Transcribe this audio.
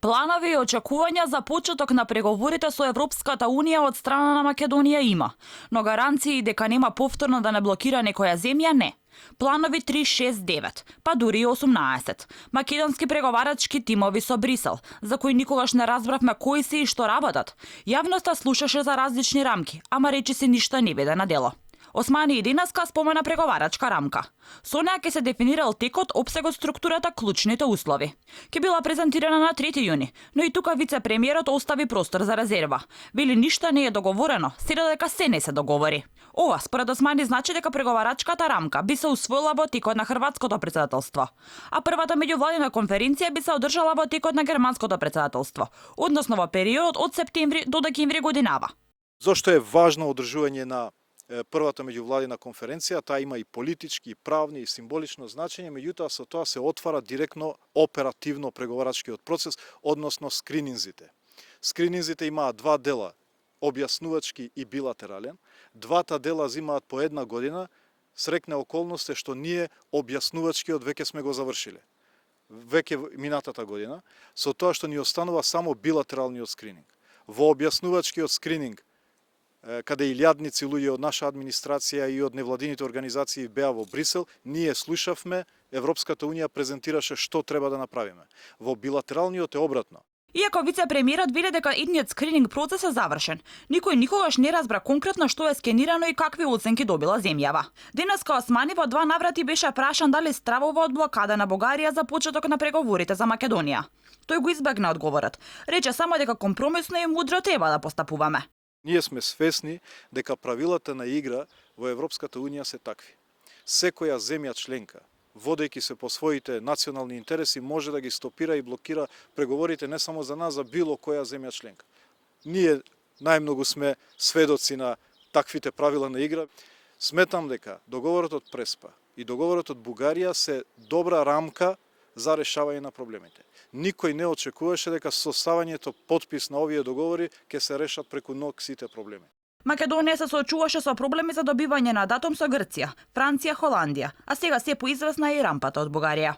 Планови и очекувања за почеток на преговорите со Европската Унија од страна на Македонија има, но гаранции дека нема повторно да не блокира некоја земја не. Планови 369, па дури и 18. Македонски преговарачки тимови со Брисел, за кои никогаш не разбравме кои се и што работат. Јавноста слушаше за различни рамки, ама речи се ништо не биде на дело. Османи и денеска спомена преговарачка рамка. Со неа ќе се дефинирал текот, опсегот, структурата, клучните услови. Ќе била презентирана на 3 јуни, но и тука вице-премиерот остави простор за резерва. Вели ништо не е договорено, се дека се не се договори. Ова според Османи значи дека преговарачката рамка би се усвоила во текот на хрватското претседателство, а првата меѓувладина конференција би се одржала во текот на германското претседателство, односно во периодот од септември до декември годинава. Зошто е важно одржување на првата меѓувладина конференција? Таа има и политички, и правни, и символично значење, меѓутоа со тоа се отвара директно оперативно преговарачкиот процес, односно скрининзите. Скрининзите имаат два дела, објаснувачки и билатерален. Двата дела зимаат по една година. Срекна околност е што ние објаснувачкиот веќе сме го завршиле. Веќе минатата година, со тоа што ни останува само билатералниот скрининг. Во објаснувачкиот скрининг, каде илјадници луѓе од наша администрација и од невладините организации беа во Брисел, ние слушавме, Европската Унија презентираше што треба да направиме. Во билатералниот е обратно. Иако вице-премиерот вели дека идниот скрининг процес е завршен, никој никогаш не разбра конкретно што е скенирано и какви оценки добила земјава. Денеска Османи во два наврати беше прашан дали стравува од блокада на Бугарија за почеток на преговорите за Македонија. Тој го избегна одговорот. Рече само дека компромисно и мудро треба да постапуваме. Ние сме свесни дека правилата на игра во Европската Унија се такви. Секоја земја членка, водејќи се по своите национални интереси, може да ги стопира и блокира преговорите не само за нас, за било која земја членка. Ние најмногу сме сведоци на таквите правила на игра. Сметам дека договорот од Преспа и договорот од Бугарија се добра рамка за решавање на проблемите. Никој не очекуваше дека со ставањето потпис на овие договори ќе се решат преку ног сите проблеми. Македонија се соочуваше со проблеми за добивање на датум со Грција, Франција, Холандија, а сега се поизвестна и рампата од Бугарија.